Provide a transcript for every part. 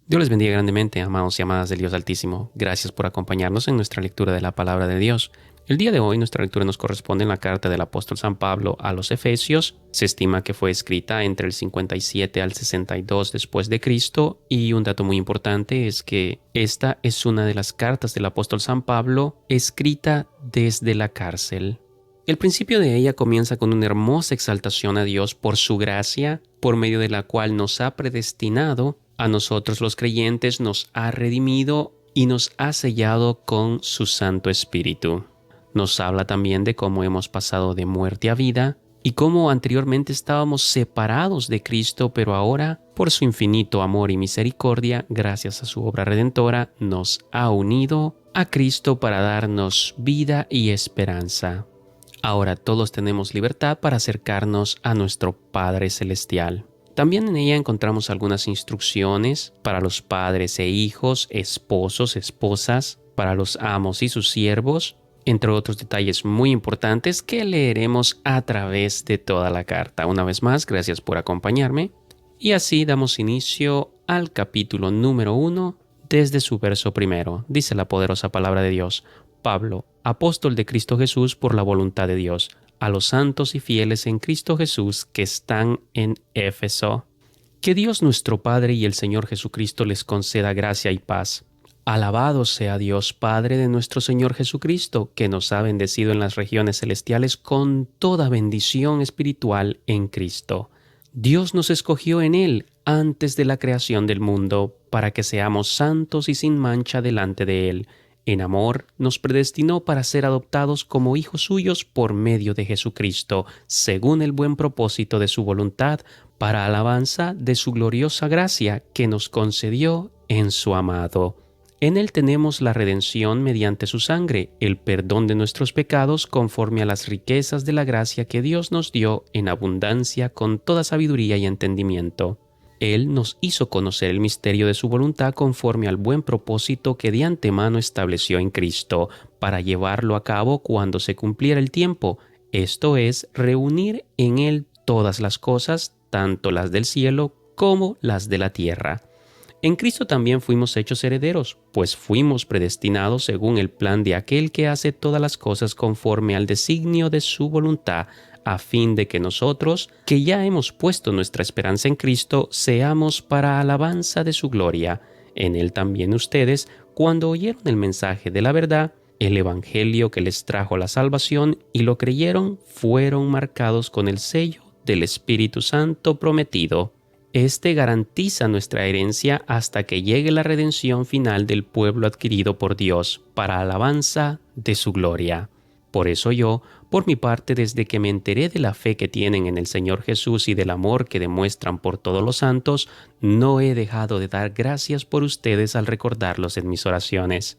Dios les bendiga grandemente, amados y amadas del Dios Altísimo. Gracias por acompañarnos en nuestra lectura de la Palabra de Dios. El día de hoy nuestra lectura nos corresponde en la carta del apóstol San Pablo a los Efesios. Se estima que fue escrita entre el 57 al 62 después de Cristo, y un dato muy importante es que esta es una de las cartas del apóstol San Pablo escrita desde la cárcel. El principio de ella comienza con una hermosa exaltación a Dios por su gracia, por medio de la cual nos ha predestinado a nosotros los creyentes, nos ha redimido y nos ha sellado con su Santo Espíritu. Nos habla también de cómo hemos pasado de muerte a vida y cómo anteriormente estábamos separados de Cristo, pero ahora, por su infinito amor y misericordia, gracias a su obra redentora, nos ha unido a Cristo para darnos vida y esperanza. Ahora todos tenemos libertad para acercarnos a nuestro Padre Celestial. También en ella encontramos algunas instrucciones para los padres e hijos, esposos, esposas, para los amos y sus siervos, entre otros detalles muy importantes que leeremos a través de toda la carta. Una vez más, gracias por acompañarme. Y así damos inicio al capítulo número 1 desde su verso primero. Dice la poderosa palabra de Dios: Pablo, apóstol de Cristo Jesús por la voluntad de Dios, a los santos y fieles en Cristo Jesús que están en Éfeso. Que Dios nuestro Padre y el Señor Jesucristo les conceda gracia y paz. Alabado sea Dios Padre de nuestro Señor Jesucristo, que nos ha bendecido en las regiones celestiales con toda bendición espiritual en Cristo. Dios nos escogió en Él antes de la creación del mundo, para que seamos santos y sin mancha delante de Él. En amor nos predestinó para ser adoptados como hijos suyos por medio de Jesucristo, según el buen propósito de su voluntad, para alabanza de su gloriosa gracia que nos concedió en su amado. En Él tenemos la redención mediante su sangre, el perdón de nuestros pecados conforme a las riquezas de la gracia que Dios nos dio en abundancia con toda sabiduría y entendimiento. Él nos hizo conocer el misterio de su voluntad conforme al buen propósito que de antemano estableció en Cristo, para llevarlo a cabo cuando se cumpliera el tiempo, esto es, reunir en Él todas las cosas, tanto las del cielo como las de la tierra. En Cristo también fuimos hechos herederos, pues fuimos predestinados según el plan de aquel que hace todas las cosas conforme al designio de su voluntad, a fin de que nosotros, que ya hemos puesto nuestra esperanza en Cristo, seamos para alabanza de su gloria. En Él también ustedes, cuando oyeron el mensaje de la verdad, el evangelio que les trajo la salvación, y lo creyeron, fueron marcados con el sello del Espíritu Santo prometido. Este garantiza nuestra herencia hasta que llegue la redención final del pueblo adquirido por Dios, para alabanza de su gloria. Por eso yo, por mi parte, desde que me enteré de la fe que tienen en el Señor Jesús y del amor que demuestran por todos los santos, no he dejado de dar gracias por ustedes al recordarlos en mis oraciones.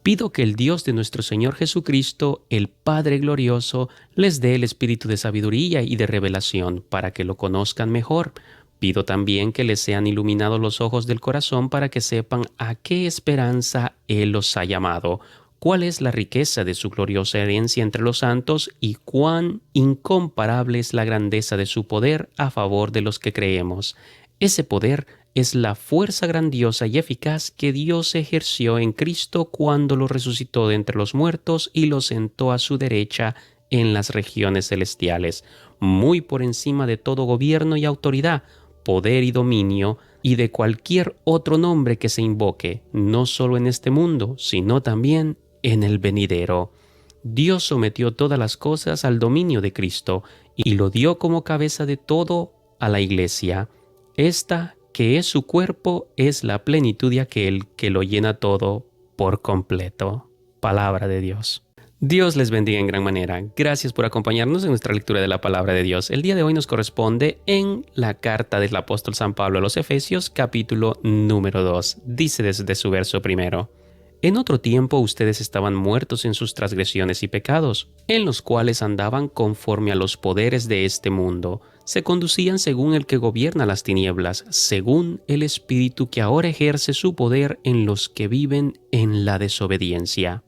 Pido que el Dios de nuestro Señor Jesucristo, el Padre glorioso, les dé el espíritu de sabiduría y de revelación para que lo conozcan mejor. Pido también que les sean iluminados los ojos del corazón para que sepan a qué esperanza Él los ha llamado, cuál es la riqueza de su gloriosa herencia entre los santos y cuán incomparable es la grandeza de su poder a favor de los que creemos. Ese poder es la fuerza grandiosa y eficaz que Dios ejerció en Cristo cuando lo resucitó de entre los muertos y lo sentó a su derecha en las regiones celestiales, muy por encima de todo gobierno y autoridad, poder y dominio, y de cualquier otro nombre que se invoque, no solo en este mundo, sino también en el venidero. Dios sometió todas las cosas al dominio de Cristo y lo dio como cabeza de todo a la Iglesia. Esta, que es su cuerpo, es la plenitud de aquel que lo llena todo por completo. Palabra de Dios. Dios les bendiga en gran manera. Gracias por acompañarnos en nuestra lectura de la Palabra de Dios. El día de hoy nos corresponde en la carta del apóstol San Pablo a los Efesios, capítulo número 2. Dice desde su verso primero: En otro tiempo ustedes estaban muertos en sus transgresiones y pecados, en los cuales andaban conforme a los poderes de este mundo. Se conducían según el que gobierna las tinieblas, según el espíritu que ahora ejerce su poder en los que viven en la desobediencia.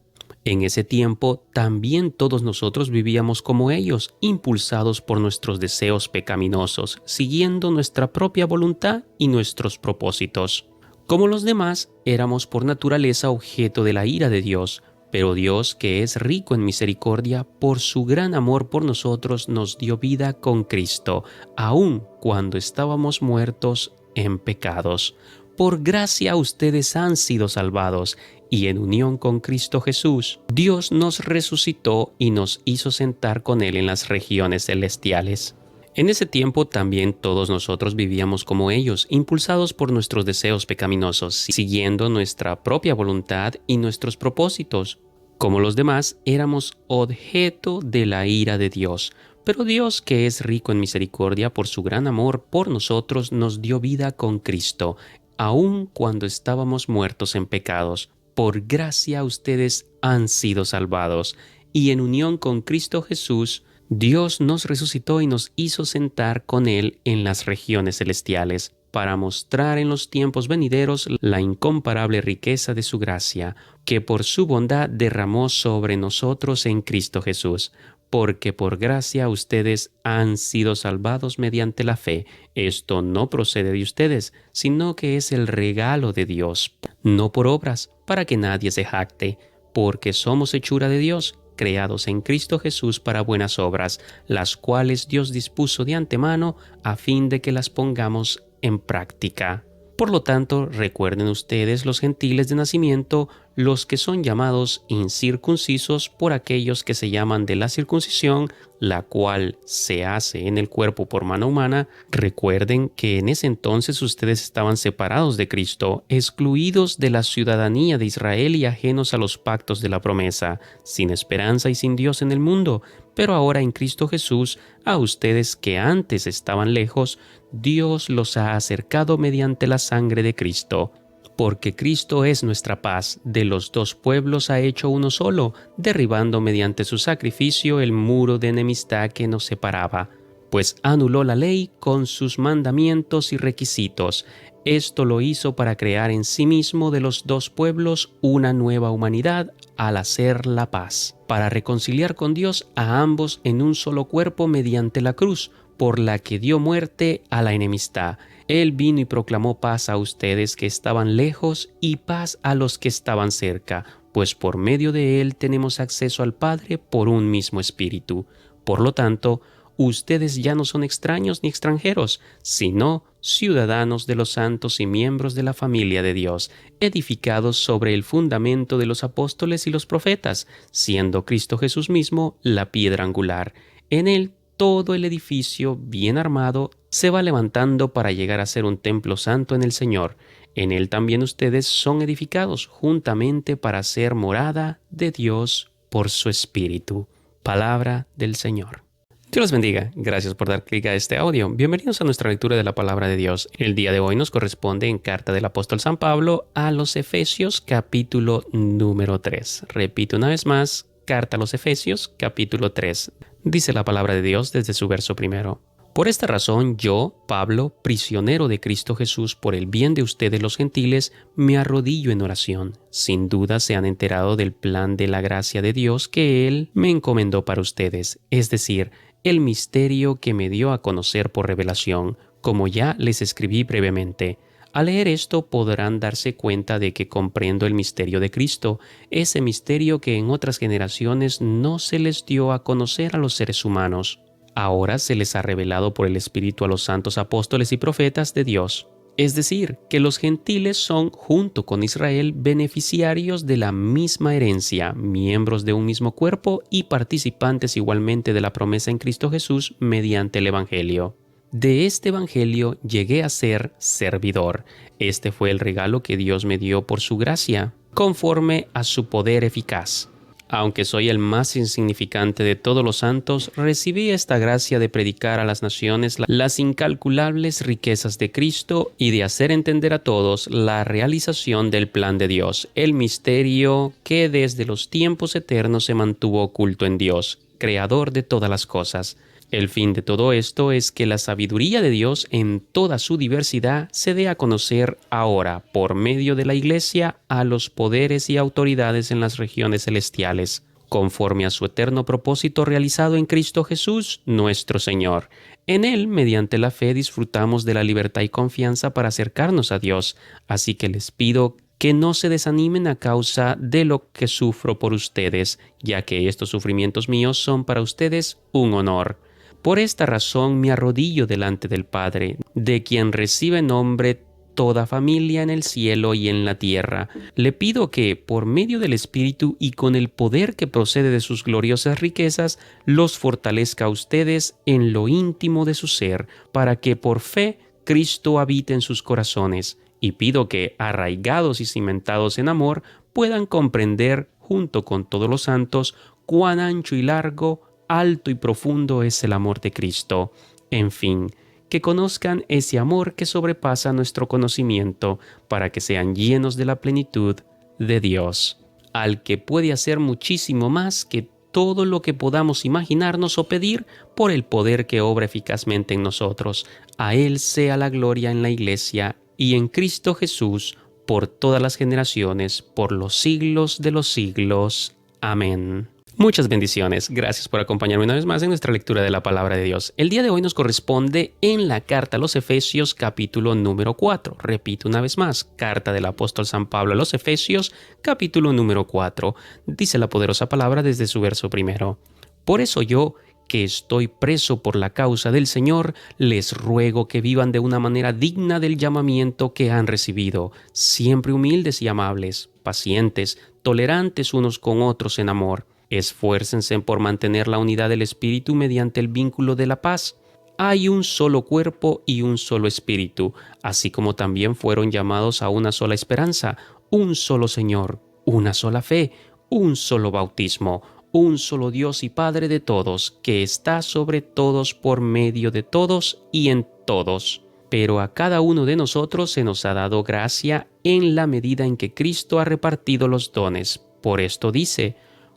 En ese tiempo también todos nosotros vivíamos como ellos, impulsados por nuestros deseos pecaminosos, siguiendo nuestra propia voluntad y nuestros propósitos. Como los demás, éramos por naturaleza objeto de la ira de Dios, pero Dios, que es rico en misericordia, por su gran amor por nosotros nos dio vida con Cristo, aun cuando estábamos muertos en pecados. Por gracia ustedes han sido salvados, y en unión con Cristo Jesús, Dios nos resucitó y nos hizo sentar con Él en las regiones celestiales. En ese tiempo también todos nosotros vivíamos como ellos, impulsados por nuestros deseos pecaminosos, siguiendo nuestra propia voluntad y nuestros propósitos. Como los demás, éramos objeto de la ira de Dios. Pero Dios, que es rico en misericordia por su gran amor por nosotros, nos dio vida con Cristo, aun cuando estábamos muertos en pecados. Por gracia ustedes han sido salvados, y en unión con Cristo Jesús, Dios nos resucitó y nos hizo sentar con Él en las regiones celestiales, para mostrar en los tiempos venideros la incomparable riqueza de su gracia, que por su bondad derramó sobre nosotros en Cristo Jesús. Porque por gracia ustedes han sido salvados mediante la fe. Esto no procede de ustedes, sino que es el regalo de Dios, no por obras, para que nadie se jacte, porque somos hechura de Dios, creados en Cristo Jesús para buenas obras, las cuales Dios dispuso de antemano a fin de que las pongamos en práctica. Por lo tanto, recuerden ustedes los gentiles de nacimiento, los que son llamados incircuncisos por aquellos que se llaman de la circuncisión, la cual se hace en el cuerpo por mano humana. Recuerden que en ese entonces ustedes estaban separados de Cristo, excluidos de la ciudadanía de Israel y ajenos a los pactos de la promesa, sin esperanza y sin Dios en el mundo. Pero ahora en Cristo Jesús, a ustedes que antes estaban lejos, Dios los ha acercado mediante la sangre de Cristo. Porque Cristo es nuestra paz, de los dos pueblos ha hecho uno solo, derribando mediante su sacrificio el muro de enemistad que nos separaba, pues anuló la ley con sus mandamientos y requisitos. Esto lo hizo para crear en sí mismo de los dos pueblos una nueva humanidad al hacer la paz, para reconciliar con Dios a ambos en un solo cuerpo mediante la cruz, por la que dio muerte a la enemistad. Él vino y proclamó paz a ustedes que estaban lejos y paz a los que estaban cerca, pues por medio de Él tenemos acceso al Padre por un mismo Espíritu. Por lo tanto, ustedes ya no son extraños ni extranjeros, sino ciudadanos de los santos y miembros de la familia de Dios, edificados sobre el fundamento de los apóstoles y los profetas, siendo Cristo Jesús mismo la piedra angular. En Él todo el edificio, bien armado, se va levantando para llegar a ser un templo santo en el Señor. En Él también ustedes son edificados juntamente para ser morada de Dios por su Espíritu. Palabra del Señor. Dios los bendiga. Gracias por dar clic a este audio. Bienvenidos a nuestra lectura de la Palabra de Dios. El día de hoy nos corresponde en carta del apóstol San Pablo a los Efesios, capítulo número 3. Repito una vez más, carta a los Efesios, capítulo 3. Dice la palabra de Dios desde su verso primero. Por esta razón yo, Pablo, prisionero de Cristo Jesús por el bien de ustedes los gentiles, me arrodillo en oración. Sin duda se han enterado del plan de la gracia de Dios que Él me encomendó para ustedes, es decir, el misterio que me dio a conocer por revelación, como ya les escribí brevemente. Al leer esto podrán darse cuenta de que comprendo el misterio de Cristo, ese misterio que en otras generaciones no se les dio a conocer a los seres humanos. Ahora se les ha revelado por el Espíritu a los santos apóstoles y profetas de Dios. Es decir, que los gentiles son, junto con Israel, beneficiarios de la misma herencia, miembros de un mismo cuerpo y participantes igualmente de la promesa en Cristo Jesús mediante el Evangelio. De este Evangelio llegué a ser servidor. Este fue el regalo que Dios me dio por su gracia, conforme a su poder eficaz. Aunque soy el más insignificante de todos los santos, recibí esta gracia de predicar a las naciones las incalculables riquezas de Cristo y de hacer entender a todos la realización del plan de Dios, el misterio que desde los tiempos eternos se mantuvo oculto en Dios, creador de todas las cosas. El fin de todo esto es que la sabiduría de Dios en toda su diversidad se dé a conocer ahora por medio de la Iglesia a los poderes y autoridades en las regiones celestiales. conforme a su eterno propósito realizado en Cristo Jesús, nuestro Señor. En Él, mediante la fe, disfrutamos de la libertad y confianza para acercarnos a Dios. Así que les pido que no se desanimen a causa de lo que sufro por ustedes, ya que estos sufrimientos míos son para ustedes un honor. Por esta razón me arrodillo delante del Padre, de quien recibe nombre toda familia en el cielo y en la tierra. Le pido que, por medio del Espíritu y con el poder que procede de sus gloriosas riquezas, los fortalezca a ustedes en lo íntimo de su ser, para que por fe Cristo habite en sus corazones. Y pido que, arraigados y cimentados en amor, puedan comprender, junto con todos los santos, cuán ancho y largo, alto y profundo es el amor de Cristo. En fin, que conozcan ese amor que sobrepasa nuestro conocimiento, para que sean llenos de la plenitud de Dios, al que puede hacer muchísimo más que todo lo que podamos imaginarnos o pedir por el poder que obra eficazmente en nosotros. A Él sea la gloria en la Iglesia y en Cristo Jesús, por todas las generaciones, por los siglos de los siglos. Amén. Muchas bendiciones. Gracias por acompañarme una vez más en nuestra lectura de la Palabra de Dios. El día de hoy nos corresponde en la carta a los Efesios, capítulo número 4. Repito una vez más, carta del apóstol San Pablo a los Efesios, capítulo número 4. Dice la poderosa palabra desde su verso primero. Por eso yo, que estoy preso por la causa del Señor, les ruego que vivan de una manera digna del llamamiento que han recibido, siempre humildes y amables, pacientes, tolerantes unos con otros en amor. Esfuércense por mantener la unidad del Espíritu mediante el vínculo de la paz. Hay un solo cuerpo y un solo Espíritu, así como también fueron llamados a una sola esperanza, un solo Señor, una sola fe, un solo bautismo, un solo Dios y Padre de todos, que está sobre todos, por medio de todos y en todos. Pero a cada uno de nosotros se nos ha dado gracia en la medida en que Cristo ha repartido los dones. Por esto dice: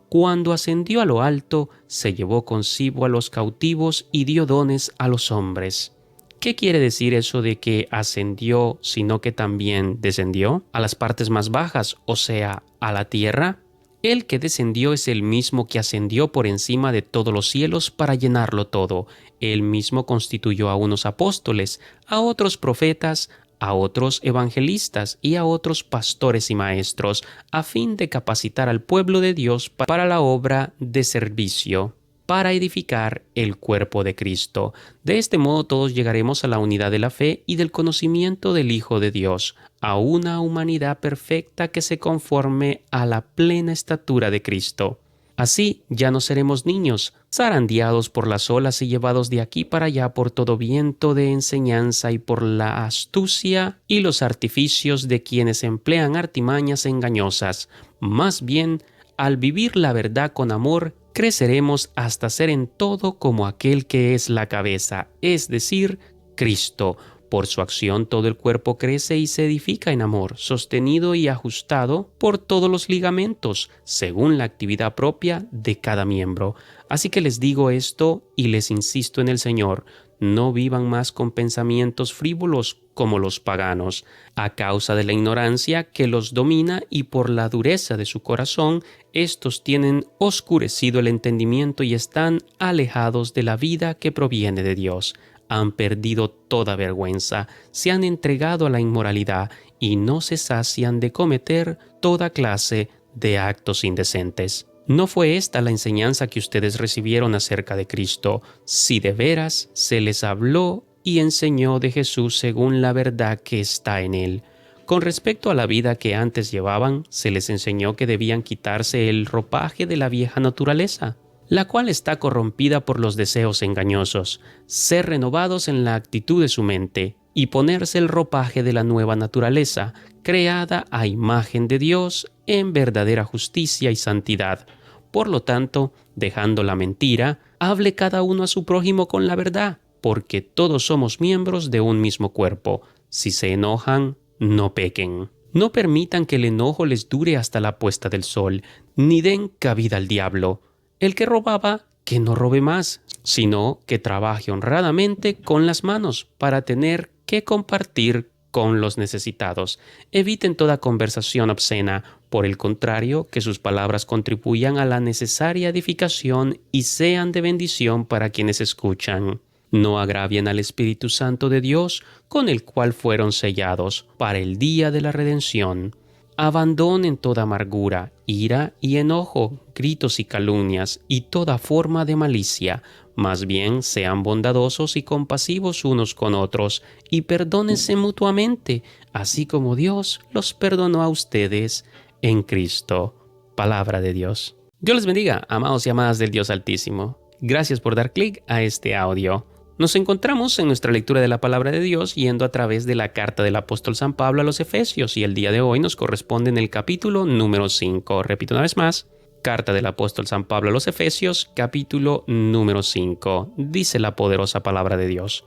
cuando ascendió a lo alto, se llevó consigo a los cautivos y dio dones a los hombres. ¿Qué quiere decir eso de que ascendió, sino que también descendió a las partes más bajas, o sea, a la tierra? El que descendió es el mismo que ascendió por encima de todos los cielos para llenarlo todo. Él mismo constituyó a unos apóstoles, a otros profetas, a otros evangelistas y a otros pastores y maestros, a fin de capacitar al pueblo de Dios para la obra de servicio, para edificar el cuerpo de Cristo. De este modo todos llegaremos a la unidad de la fe y del conocimiento del Hijo de Dios, a una humanidad perfecta que se conforme a la plena estatura de Cristo. Así ya no seremos niños, zarandeados por las olas y llevados de aquí para allá por todo viento de enseñanza y por la astucia y los artificios de quienes emplean artimañas engañosas. Más bien, al vivir la verdad con amor, creceremos hasta ser en todo como aquel que es la cabeza, es decir, Cristo. Por su acción todo el cuerpo crece y se edifica en amor, sostenido y ajustado por todos los ligamentos, según la actividad propia de cada miembro. Así que les digo esto y les insisto en el Señor: no vivan más con pensamientos frívolos como los paganos, a causa de la ignorancia que los domina y por la dureza de su corazón. Estos tienen oscurecido el entendimiento y están alejados de la vida que proviene de Dios. Han perdido toda vergüenza, se han entregado a la inmoralidad y no se sacian de cometer toda clase de actos indecentes. ¿No fue esta la enseñanza que ustedes recibieron acerca de Cristo, si de veras se les habló y enseñó de Jesús según la verdad que está en Él? Con respecto a la vida que antes llevaban, se les enseñó que debían quitarse el ropaje de la vieja naturaleza, la cual está corrompida por los deseos engañosos, ser renovados en la actitud de su mente y ponerse el ropaje de la nueva naturaleza, creada a imagen de Dios en verdadera justicia y santidad. Por lo tanto, dejando la mentira, hable cada uno a su prójimo con la verdad, porque todos somos miembros de un mismo cuerpo. Si se enojan, no pequen. No permitan que el enojo les dure hasta la puesta del sol, ni den cabida al diablo. El que robaba, que no robe más, sino que trabaje honradamente con las manos para tener que compartir con los necesitados. Eviten toda conversación obscena. Por el contrario, que sus palabras contribuyan a la necesaria edificación y sean de bendición para quienes escuchan. No agravien al Espíritu Santo de Dios, con el cual fueron sellados para el día de la redención. Abandonen toda amargura, ira y enojo, gritos y calumnias y toda forma de malicia. Más bien sean bondadosos y compasivos unos con otros y perdónense mutuamente, así como Dios los perdonó a ustedes en Cristo. Palabra de Dios. Dios les bendiga, amados y amadas del Dios Altísimo. Gracias por dar clic a este audio. Nos encontramos en nuestra lectura de la Palabra de Dios yendo a través de la carta del apóstol San Pablo a los Efesios y el día de hoy nos corresponde en el capítulo número 5. Repito una vez más, carta del apóstol San Pablo a los Efesios, capítulo número 5. Dice la poderosa Palabra de Dios.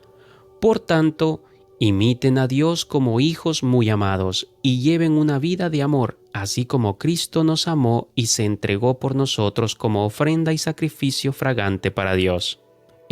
Por tanto, imiten a Dios como hijos muy amados y lleven una vida de amor, así como Cristo nos amó y se entregó por nosotros como ofrenda y sacrificio fragante para Dios.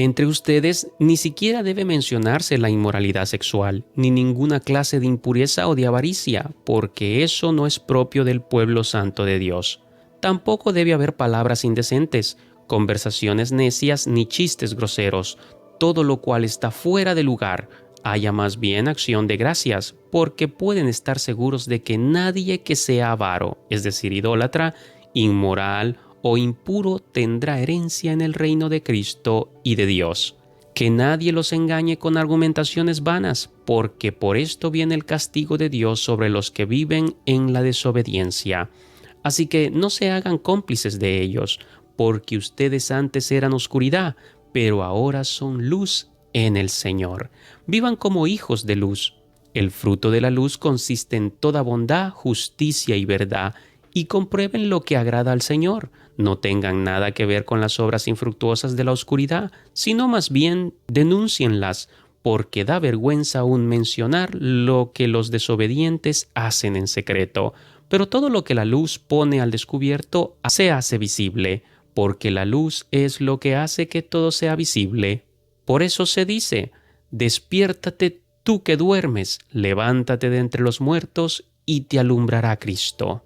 Entre ustedes ni siquiera debe mencionarse la inmoralidad sexual, ni ninguna clase de impureza o de avaricia, porque eso no es propio del pueblo santo de Dios. Tampoco debe haber palabras indecentes, conversaciones necias ni chistes groseros, todo lo cual está fuera de lugar. Haya más bien acción de gracias, porque pueden estar seguros de que nadie que sea avaro, es decir, idólatra, inmoral o impuro tendrá herencia en el reino de Cristo y de Dios. Que nadie los engañe con argumentaciones vanas, porque por esto viene el castigo de Dios sobre los que viven en la desobediencia. Así que no se hagan cómplices de ellos, porque ustedes antes eran oscuridad, pero ahora son luz en el Señor. Vivan como hijos de luz. El fruto de la luz consiste en toda bondad, justicia y verdad, y comprueben lo que agrada al Señor. No tengan nada que ver con las obras infructuosas de la oscuridad, sino más bien denúncienlas, porque da vergüenza aún mencionar lo que los desobedientes hacen en secreto. Pero todo lo que la luz pone al descubierto se hace visible, porque la luz es lo que hace que todo sea visible. Por eso se dice, despiértate tú que duermes, levántate de entre los muertos y te alumbrará Cristo.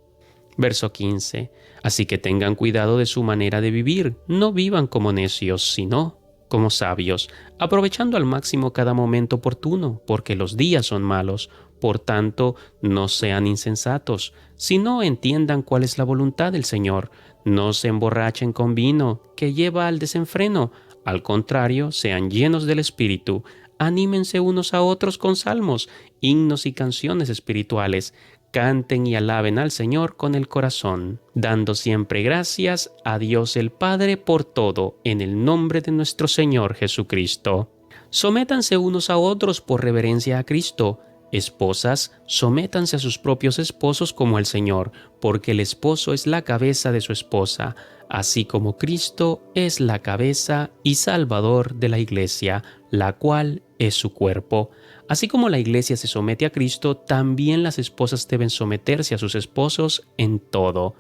Verso 15. Así que tengan cuidado de su manera de vivir, no vivan como necios, sino como sabios, aprovechando al máximo cada momento oportuno, porque los días son malos. Por tanto, no sean insensatos, sino entiendan cuál es la voluntad del Señor. No se emborrachen con vino, que lleva al desenfreno. Al contrario, sean llenos del Espíritu. Anímense unos a otros con salmos, himnos y canciones espirituales. Canten y alaben al Señor con el corazón, dando siempre gracias a Dios el Padre por todo, en el nombre de nuestro Señor Jesucristo. Sométanse unos a otros por reverencia a Cristo. Esposas, sométanse a sus propios esposos como al Señor, porque el esposo es la cabeza de su esposa, así como Cristo es la cabeza y Salvador de la Iglesia, la cual es su cuerpo. Así como la Iglesia se somete a Cristo, también las esposas deben someterse a sus esposos en todo.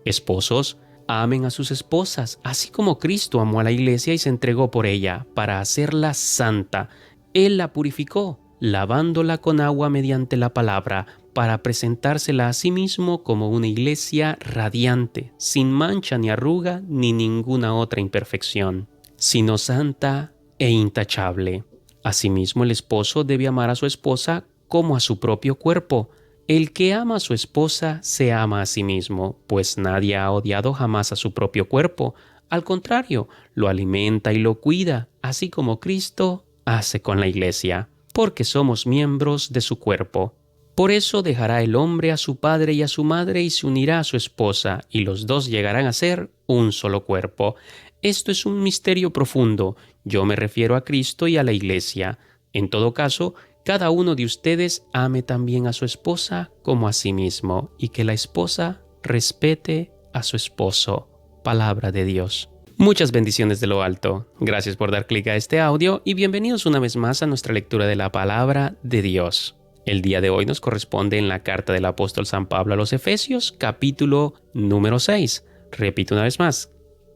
Esposos, amen a sus esposas, así como Cristo amó a la Iglesia y se entregó por ella, para hacerla santa. Él la purificó, lavándola con agua mediante la palabra, para presentársela a sí mismo como una iglesia radiante, sin mancha ni arruga ni ninguna otra imperfección, sino santa e intachable. Asimismo, el esposo debe amar a su esposa como a su propio cuerpo. El que ama a su esposa se ama a sí mismo, pues nadie ha odiado jamás a su propio cuerpo. Al contrario, lo alimenta y lo cuida, así como Cristo hace con la iglesia, porque somos miembros de su cuerpo. Por eso dejará el hombre a su padre y a su madre y se unirá a su esposa, y los dos llegarán a ser un solo cuerpo. Esto es un misterio profundo. Yo me refiero a Cristo y a la Iglesia. En todo caso, cada uno de ustedes ame también a su esposa como a sí mismo, y que la esposa respete a su esposo. Palabra de Dios. Muchas bendiciones de lo alto. Gracias por dar clic a este audio y bienvenidos una vez más a nuestra lectura de la Palabra de Dios. El día de hoy nos corresponde en la carta del apóstol San Pablo a los Efesios, capítulo número 6. Repito una vez más.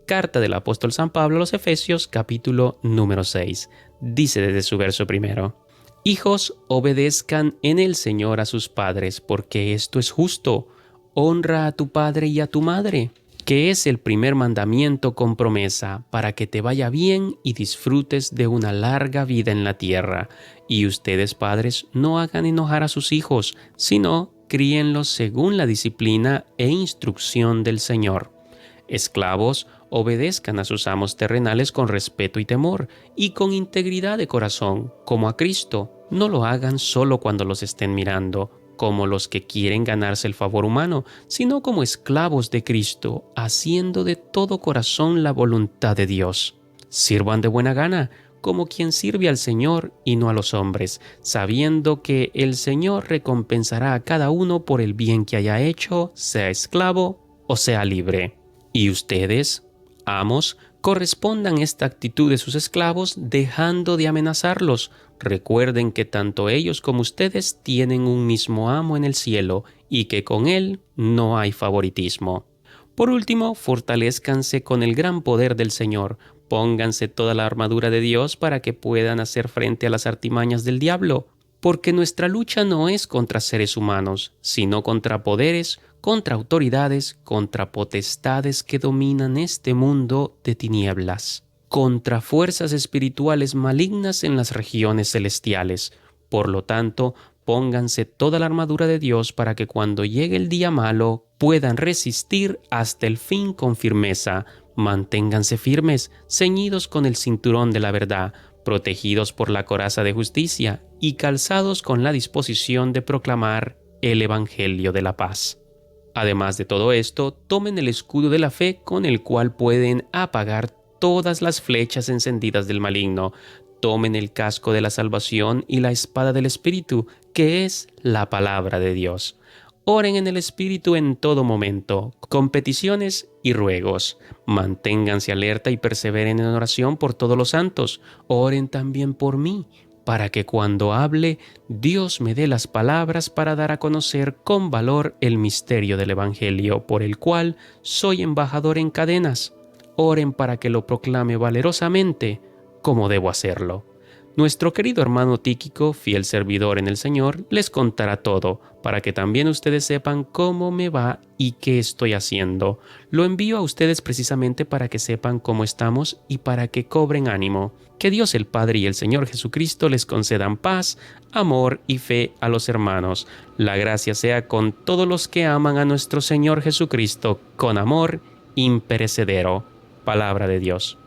Carta del apóstol San Pablo a los Efesios, capítulo número 6. Dice desde su verso primero: Hijos, obedezcan en el Señor a sus padres, porque esto es justo. Honra a tu padre y a tu madre, que es el primer mandamiento con promesa, para que te vaya bien y disfrutes de una larga vida en la tierra. Y ustedes, padres, no hagan enojar a sus hijos, sino críenlos según la disciplina e instrucción del Señor. Esclavos, obedezcan a sus amos terrenales con respeto y temor, y con integridad de corazón, como a Cristo. No lo hagan solo cuando los estén mirando, como los que quieren ganarse el favor humano, sino como esclavos de Cristo, haciendo de todo corazón la voluntad de Dios. Sirvan de buena gana, como quien sirve al Señor y no a los hombres, sabiendo que el Señor recompensará a cada uno por el bien que haya hecho, sea esclavo o sea libre. Y ustedes, amos, correspondan esta actitud de sus esclavos dejando de amenazarlos. Recuerden que tanto ellos como ustedes tienen un mismo amo en el cielo y que con él no hay favoritismo. Por último, fortalézcanse con el gran poder del Señor. Pónganse toda la armadura de Dios para que puedan hacer frente a las artimañas del diablo, porque nuestra lucha no es contra seres humanos, sino contra poderes, contra autoridades, contra potestades que dominan este mundo de tinieblas, contra fuerzas espirituales malignas en las regiones celestiales. Por lo tanto, pónganse toda la armadura de Dios para que cuando llegue el día malo puedan resistir hasta el fin con firmeza. Manténganse firmes, ceñidos con el cinturón de la verdad, protegidos por la coraza de justicia y calzados con la disposición de proclamar el Evangelio de la paz. Además de todo esto, tomen el escudo de la fe con el cual pueden apagar todas las flechas encendidas del maligno. Tomen el casco de la salvación y la espada del Espíritu, que es la palabra de Dios. Oren en el Espíritu en todo momento, con peticiones y ruegos. Manténganse alerta y perseveren en oración por todos los santos. Oren también por mí, para que cuando hable, Dios me dé las palabras para dar a conocer con valor el misterio del Evangelio, por el cual soy embajador en cadenas. Oren para que lo proclame valerosamente, como debo hacerlo. Nuestro querido hermano Tíquico, fiel servidor en el Señor, les contará todo, para que también ustedes sepan cómo me va y qué estoy haciendo. Lo envío a ustedes precisamente para que sepan cómo estamos y para que cobren ánimo. Que Dios el Padre y el Señor Jesucristo les concedan paz, amor y fe a los hermanos. La gracia sea con todos los que aman a nuestro Señor Jesucristo con amor imperecedero. Palabra de Dios.